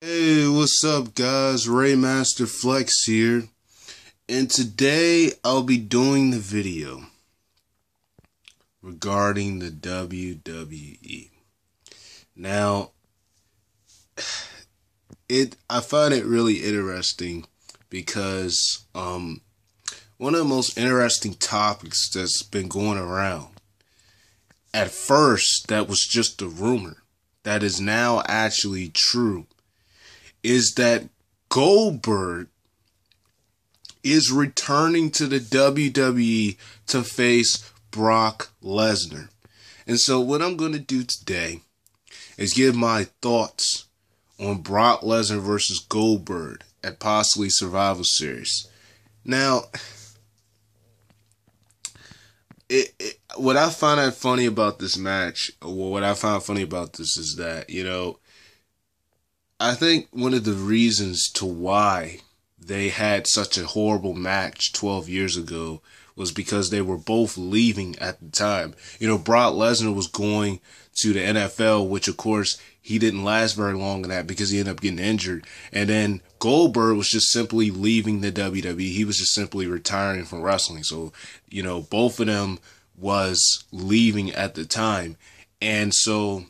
Hey, what's up guys? Raymaster Flex here, and today I'll be doing the video regarding the WWE. Now, I find it really interesting because one of the most interesting topics that's been going around. At first, that was just a rumor that is now actually true. Is that Goldberg is returning to the WWE to face Brock Lesnar. And so what I'm going to do today is give my thoughts on Brock Lesnar versus Goldberg at possibly Survivor Series. Now, what I find funny about this match, or what I found funny about this is that, I think one of the reasons to why they had such a horrible match 12 years ago was because they were both leaving at the time. Brock Lesnar was going to the NFL, which of course he didn't last very long in that because he ended up getting injured. And then Goldberg was just simply leaving the WWE. He was just simply retiring from wrestling. So, both of them was leaving at the time. And so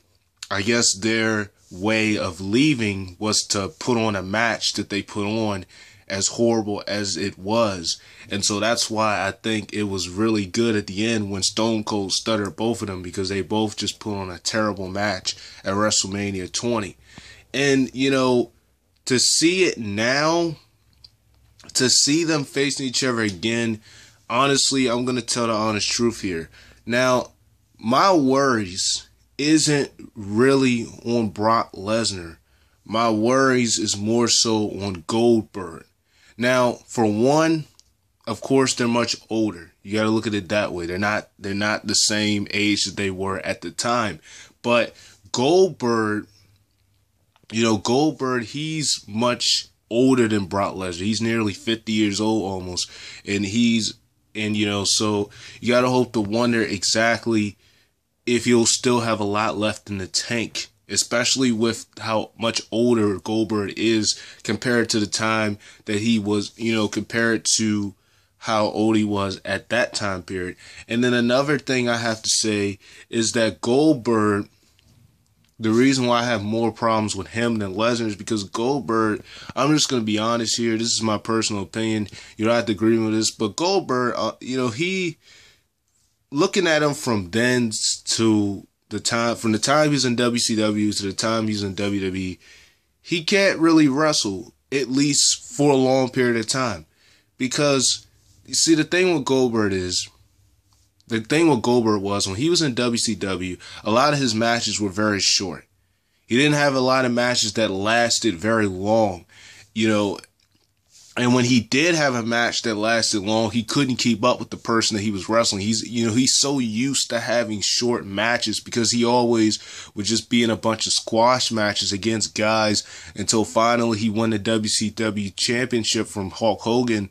I guess their way of leaving was to put on a match that they put on, as horrible as it was. And so that's why I think it was really good at the end when Stone Cold stuttered both of them, because they both just put on a terrible match at WrestleMania 20. And, to see it now, to see them facing each other again, honestly, I'm going to tell the honest truth here. Now, my worries isn't really on Brock Lesnar. My worries is more so on Goldberg. Now, for one, of course, they're much older. You got to look at it that way. They're not the same age that they were at the time. But Goldberg, he's much older than Brock Lesnar. He's nearly 50 years old almost. So you got to hope to wonder exactly if he'll still have a lot left in the tank, especially with how much older Goldberg is compared to the time that he was, compared to how old he was at that time period. And then another thing I have to say is that Goldberg, the reason why I have more problems with him than Lesnar is because Goldberg, I'm just going to be honest here, this is my personal opinion, you don't have to agree with this, but Goldberg, looking at him from then to the time, from the time he's in WCW to the time he's in WWE, he can't really wrestle, at least for a long period of time. Because, you see, the thing with Goldberg was when he was in WCW, a lot of his matches were very short. He didn't have a lot of matches that lasted very long, And when he did have a match that lasted long, he couldn't keep up with the person that he was wrestling. He's so used to having short matches because he always would just be in a bunch of squash matches against guys until finally he won the WCW championship from Hulk Hogan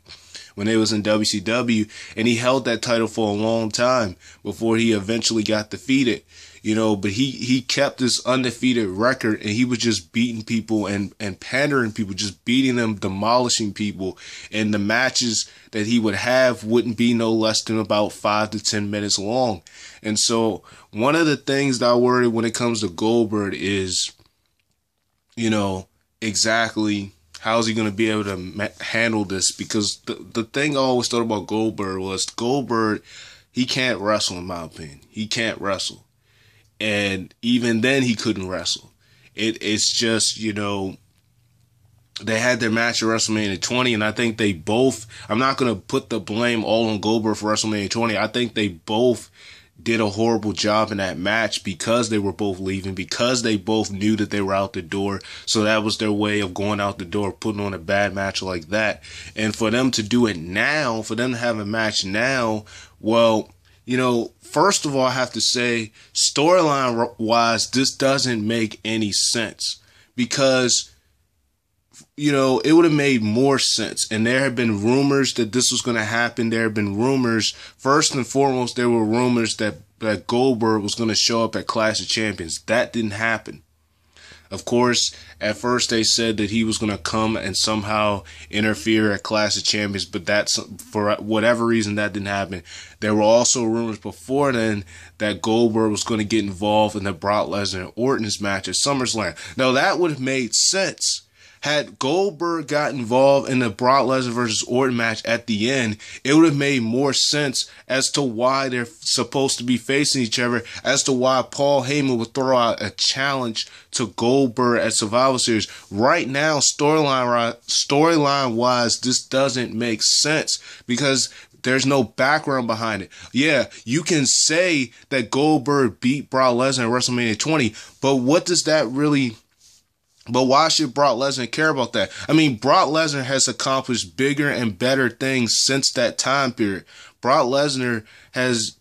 when they was in WCW, and he held that title for a long time before he eventually got defeated. But he kept this undefeated record, and he was just beating people and pandering people, just beating them, demolishing people. And the matches that he would have wouldn't be no less than about 5 to 10 minutes long. And so one of the things that I worry when it comes to Goldberg is, exactly how is he going to be able to handle this? Because the thing I always thought about Goldberg was he can't wrestle, in my opinion. He can't wrestle. And even then, he couldn't wrestle. It's just, they had their match at WrestleMania 20, and I think they both, I'm not going to put the blame all on Goldberg for WrestleMania 20. I think they both did a horrible job in that match because they were both leaving, because they both knew that they were out the door. So that was their way of going out the door, putting on a bad match like that. And for them to do it now, for them to have a match now, well, first of all, I have to say, storyline-wise, this doesn't make any sense because, it would have made more sense. And there have been rumors that this was going to happen. There have been rumors. First and foremost, there were rumors that Goldberg was going to show up at Clash of Champions. That didn't happen. Of course, at first they said that he was going to come and somehow interfere at Clash of Champions, but that's, for whatever reason, that didn't happen. There were also rumors before then that Goldberg was going to get involved in the Brock Lesnar and Orton's match at SummerSlam. Now, that would have made sense. Had Goldberg got involved in the Brock Lesnar versus Orton match at the end, it would have made more sense as to why they're supposed to be facing each other, as to why Paul Heyman would throw out a challenge to Goldberg at Survivor Series. Right now, storyline-wise, this doesn't make sense because there's no background behind it. Yeah, you can say that Goldberg beat Brock Lesnar at WrestleMania 20, but what does that really... But why should Brock Lesnar care about that? I mean, Brock Lesnar has accomplished bigger and better things since that time period. Brock Lesnar has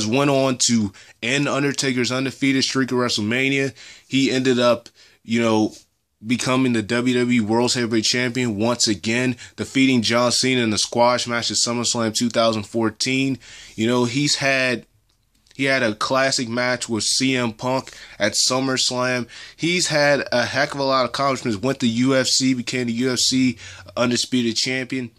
went on to end Undertaker's undefeated streak of WrestleMania. He ended up, becoming the WWE World Heavyweight Champion once again, defeating John Cena in the squash match at SummerSlam 2014. He had a classic match with CM Punk at SummerSlam. He's had a heck of a lot of accomplishments. Went to UFC, became the UFC Undisputed Champion.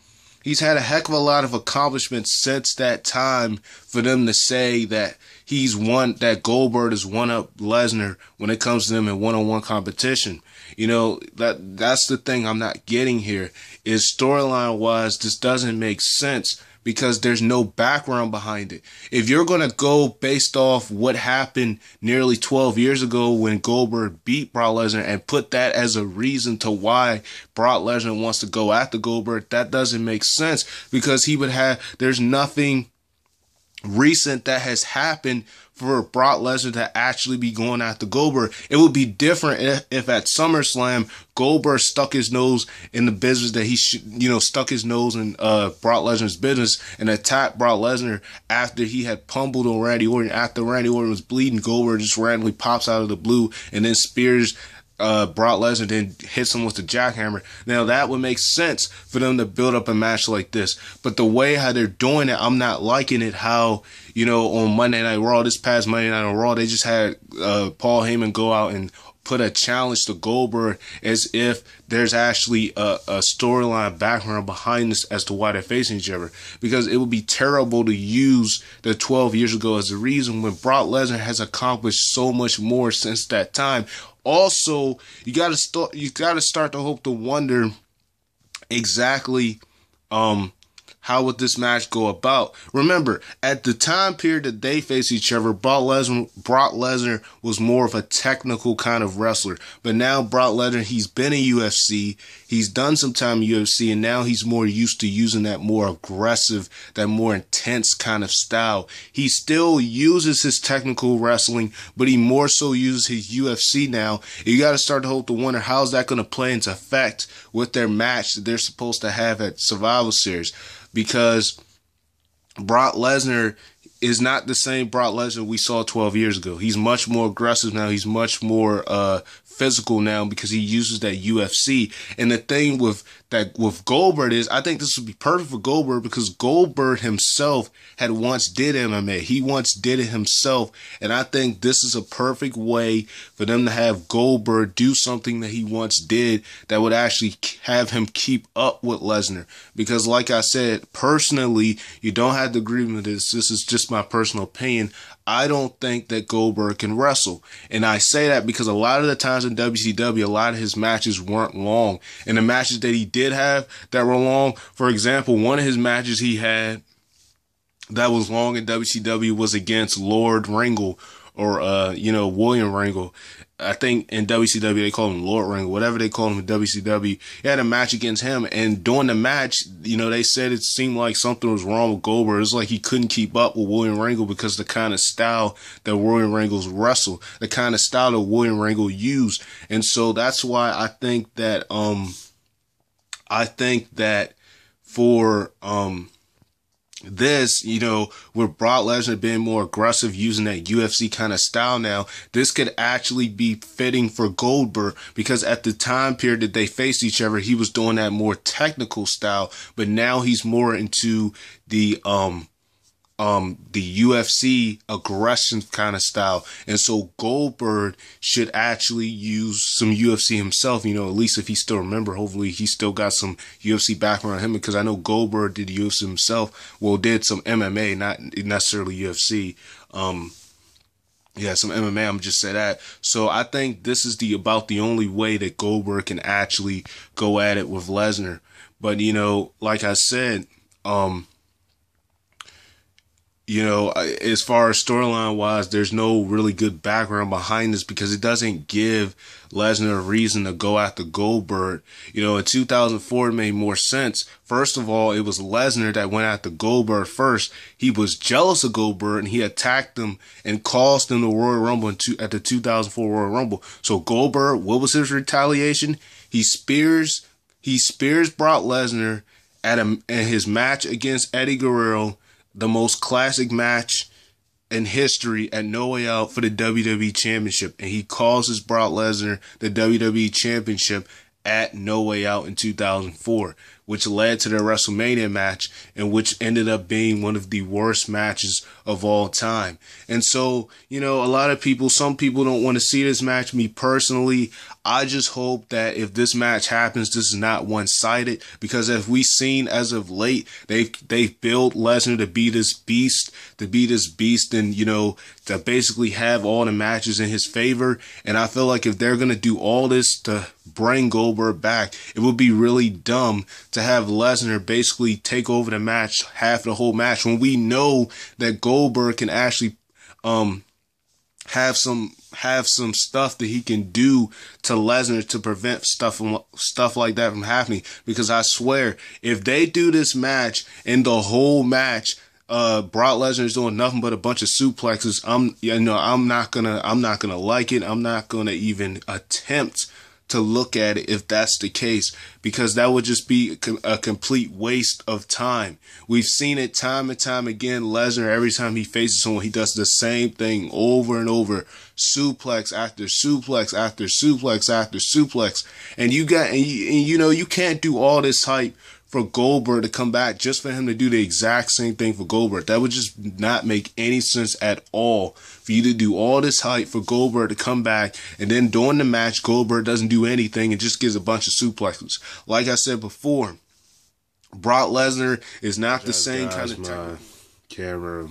He's had a heck of a lot of accomplishments since that time for them to say that that Goldberg has won up Lesnar when it comes to them in one-on-one competition. That's the thing I'm not getting here is storyline-wise, this doesn't make sense. Because there's no background behind it. If you're going to go based off what happened nearly 12 years ago when Goldberg beat Brock Lesnar and put that as a reason to why Brock Lesnar wants to go after Goldberg, that doesn't make sense because there's nothing recent that has happened for Brock Lesnar to actually be going after Goldberg. It would be different if at SummerSlam Goldberg stuck his nose in the business that he stuck his nose in Brock Lesnar's business and attacked Brock Lesnar after he had pummeled on Randy Orton. After Randy Orton was bleeding, Goldberg just randomly pops out of the blue and then spears Brock Lesnar, then hits him with the jackhammer. Now that would make sense for them to build up a match like this. But the way how they're doing it, I'm not liking it. How, on Monday Night Raw, this past Monday Night Raw, they just had Paul Heyman go out and put a challenge to Goldberg as if there's actually a storyline background behind this as to why they're facing each other. Because it would be terrible to use the 12 years ago as a reason when Brock Lesnar has accomplished so much more since that time. Also, you got to start to hope to wonder exactly how would this match go about. Remember, at the time period that they faced each other, Brock Lesnar was more of a technical kind of wrestler. But now Brock Lesnar, he's been in UFC, he's done some time in UFC, and now he's more used to using that more aggressive, that more intense kind of style. He still uses his technical wrestling, but he more so uses his UFC now. You got to start to hope to wonder how's that going to play into effect with their match that they're supposed to have at Survivor Series. Because Brock Lesnar, is not the same Brock Lesnar we saw 12 years ago. He's much more aggressive now. He's much more physical now because he uses that UFC. And the thing with Goldberg is, I think this would be perfect for Goldberg because Goldberg himself had once did MMA. He once did it himself. And I think this is a perfect way for them to have Goldberg do something that he once did that would actually have him keep up with Lesnar. Because like I said, personally, you don't have to agree with this. This is just my personal opinion. I don't think that Goldberg can wrestle. And I say that because a lot of the times in WCW, a lot of his matches weren't long. And the matches that he did have that were long, for example, one of his matches he had that was long in WCW was against Lord Ringle or, William Ringle. I think in WCW they call him Lord Ringle, whatever they call him in WCW. He had a match against him, and during the match, they said it seemed like something was wrong with Goldberg. It was like he couldn't keep up with William Ringle because the kind of style that William Ringle's wrestle, the kind of style that William Ringle used. And so that's why I think that for this, with Brock Lesnar being more aggressive, using that UFC kind of style now, this could actually be fitting for Goldberg because at the time period that they faced each other, he was doing that more technical style, but now he's more into the UFC aggression kind of style. And so Goldberg should actually use some UFC himself, at least if he still remember. Hopefully he still got some UFC background on him because I know Goldberg did UFC himself. Well, did some MMA, not necessarily UFC. Some MMA, I'm just say that. So I think this is about the only way that Goldberg can actually go at it with Lesnar. But, like I said, as far as storyline wise, there's no really good background behind this because it doesn't give Lesnar a reason to go after Goldberg. In 2004, it made more sense. First of all, it was Lesnar that went after Goldberg first. He was jealous of Goldberg and he attacked him and caused him the Royal Rumble at the 2004 Royal Rumble. So Goldberg, what was his retaliation? He spears Brock Lesnar in his match against Eddie Guerrero, the most classic match in history at No Way Out for the WWE Championship. And he causes Brock Lesnar the WWE Championship at No Way Out in 2004, which led to the WrestleMania match and which ended up being one of the worst matches of all time. And so, some people don't want to see this match. Me personally, I just hope that if this match happens, this is not one-sided, because as we've seen as of late, they've built Lesnar to be this beast, and, to basically have all the matches in his favor. And I feel like if they're going to do all this to bring Goldberg back, it would be really dumb to have Lesnar basically take over the match, half the whole match, when we know that Goldberg can actually have some stuff that he can do to Lesnar to prevent stuff like that from happening. Because I swear, if they do this match and the whole match, Brock Lesnar is doing nothing but a bunch of suplexes, I'm not gonna like it. I'm not gonna even attempt to look at it if that's the case, because that would just be a complete waste of time. We've seen it time and time again. Lesnar, every time he faces someone, he does the same thing over and over. Suplex after suplex after suplex after suplex. And you can't do all this hype for Goldberg to come back just for him to do the exact same thing for Goldberg. That would just not make any sense at all. For you to do all this hype for Goldberg to come back, and then during the match, Goldberg doesn't do anything and just gives a bunch of suplexes. Like I said before, Brock Lesnar is not the same kind of my camera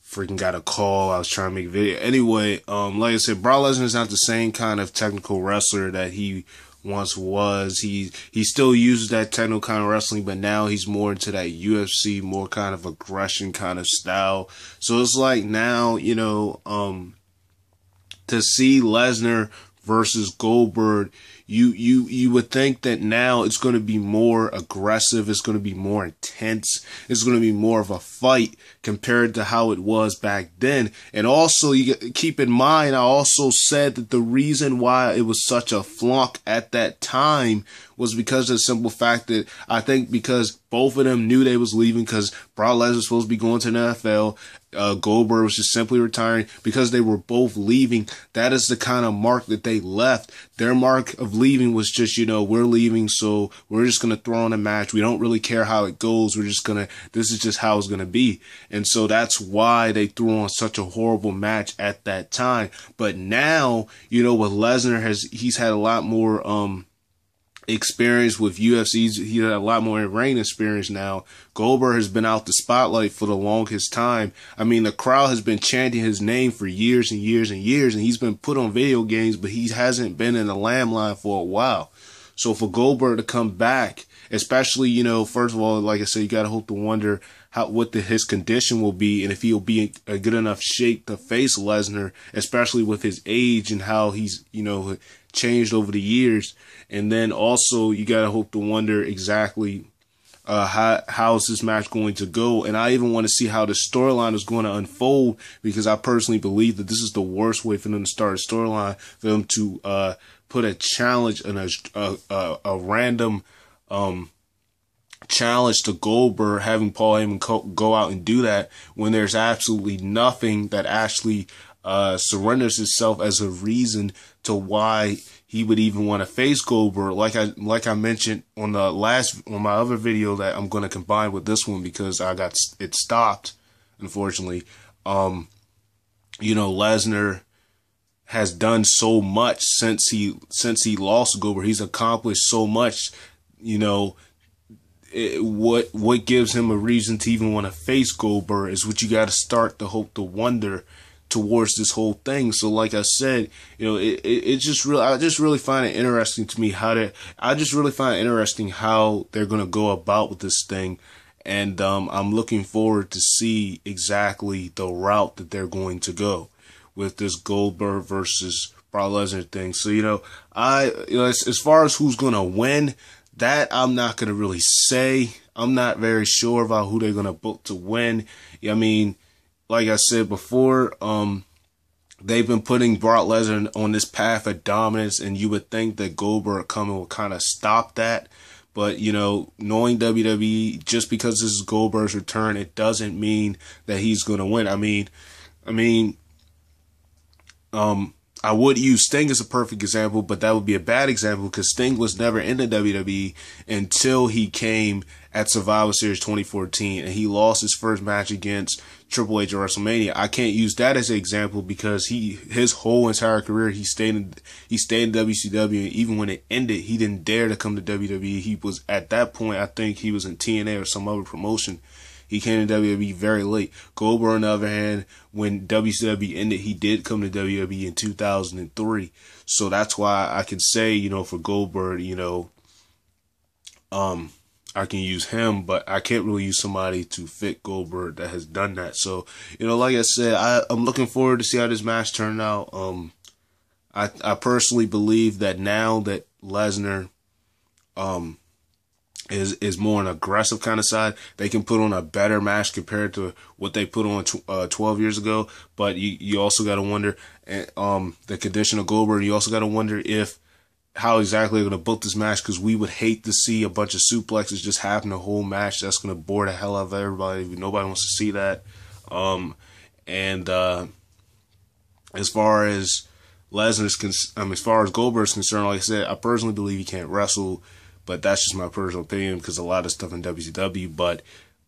freaking got a call. I was trying to make a video. Anyway, like I said, Brock Lesnar is not the same kind of technical wrestler that he once was. He still uses that technical kind of wrestling, but now he's more into that UFC, more kind of aggression kind of style. So it's like now, to see Lesnar versus Goldberg, you would think that now it's going to be more aggressive, it's going to be more intense, it's going to be more of a fight compared to how it was back then. And also, you keep in mind, I also said that the reason why it was such a flunk at that time was because of the simple fact that I think because both of them knew they was leaving, because Brock Lesnar was supposed to be going to the NFL. Goldberg was just simply retiring. Because they were both leaving, that is the kind of mark that they left. Their mark of leaving was just, we're leaving, so we're just going to throw on a match. We don't really care how it goes. This is just how it's going to be. And so that's why they threw on such a horrible match at that time. But now, with Lesnar, he's had a lot more, experience with UFC. He had a lot more in-ring experience now. Goldberg has been out the spotlight for the longest time. I mean, the crowd has been chanting his name for years and years and years, and he's been put on video games, but he hasn't been in the lamplight for a while. So for Goldberg to come back, especially, first of all, like I said, you got to hope to wonder what his condition will be, and if he'll be in a good enough shape to face Lesnar, especially with his age and how he's, changed over the years. And then also you got to hope to wonder exactly how is this match going to go. And I even want to see how the storyline is going to unfold, because I personally believe that this is the worst way for them to start a storyline, for them to put a challenge and a random challenge to Goldberg, having Paul Heyman go out and do that when there's absolutely nothing that actually surrenders itself as a reason to why he would even want to face Goldberg. Like I mentioned on my other video that I'm going to combine with this one because I got it stopped, unfortunately. Lesnar has done so much since he lost to Goldberg. He's accomplished so much. What gives him a reason to even want to face Goldberg is what you got to start to hope to wonder towards this whole thing. So like I said, I just really find it interesting to me how they're going to go about with this thing. And I'm looking forward to see exactly the route that they're going to go with this Goldberg versus Brock Lesnar thing. So, as far as who's going to win, that I'm not going to really say. I'm not very sure about who they're going to book to win. I mean, like I said before, they've been putting Brock Lesnar on this path of dominance, and you would think that Goldberg coming will kind of stop that. But, knowing WWE, just because this is Goldberg's return, it doesn't mean that he's going to win. I mean, I would use Sting as a perfect example, but that would be a bad example because Sting was never in the WWE until he came at Survivor Series 2014, and he lost his first match against Triple H at WrestleMania. I can't use that as an example because his whole entire career he stayed in WCW, and even when it ended, he didn't dare to come to WWE. He was at that point, I think he was in TNA or some other promotion. He came to WWE very late. Goldberg, on the other hand, when WCW ended, he did come to WWE in 2003. So that's why I can say, for Goldberg, I can use him, but I can't really use somebody to fit Goldberg that has done that. So, like I said, I'm looking forward to see how this match turned out. I personally believe that now that Lesnar, is more an aggressive kind of side, they can put on a better match compared to what they put on 12 years ago. But you also got to wonder the condition of Goldberg. You also got to wonder how exactly they're going to book this match, because we would hate to see a bunch of suplexes just happen the whole match. That's going to bore the hell out of everybody. Nobody wants to see that. As far as as far as Goldberg's concerned, like I said, I personally believe he can't wrestle. But that's just my personal opinion because a lot of stuff in WCW. But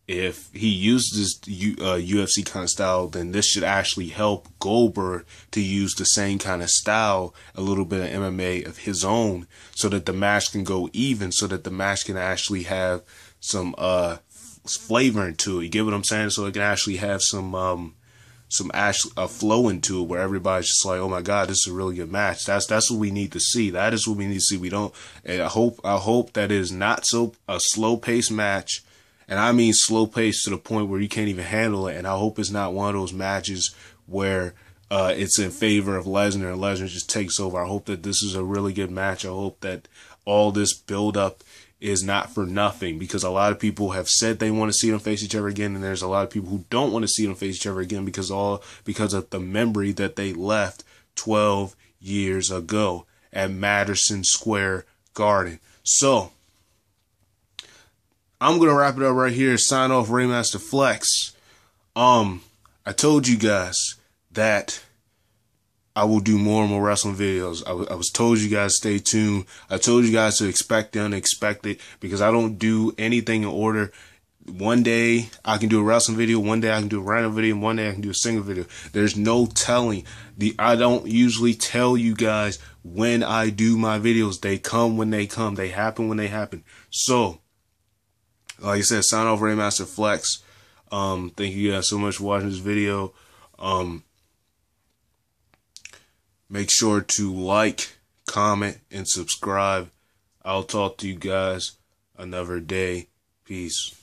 if he uses UFC kind of style, then this should actually help Goldberg to use the same kind of style, a little bit of MMA of his own, so that the match can go even, so that the match can actually have some flavor into it. You get what I'm saying? So it can actually have some flow into it where everybody's just like, oh my God, this is a really good match. That's what we need to see. That is what we need to see. And I hope that it is not a slow paced match. And I mean slow paced to the point where you can't even handle it. And I hope it's not one of those matches where it's in favor of Lesnar, and Lesnar just takes over. I hope that this is a really good match. I hope that all this build up is not for nothing, because a lot of people have said they want to see them face each other again, and there's a lot of people who don't want to see them face each other again because of the memory that they left 12 years ago at Madison Square Garden. So I'm gonna wrap it up right here. Sign off, Raymaster Flex. I told you guys that I will do more and more wrestling videos. I was told you guys stay tuned. I told you guys to expect the unexpected, because I don't do anything in order. One day I can do a wrestling video, one day I can do a random video, and one day I can do a single video. There's no telling. I don't usually tell you guys when I do my videos. They come when they come. They happen when they happen. So, like I said, sign off, Raymaster Flex. Thank you guys so much for watching this video. Make sure to like, comment, and subscribe. I'll talk to you guys another day. Peace.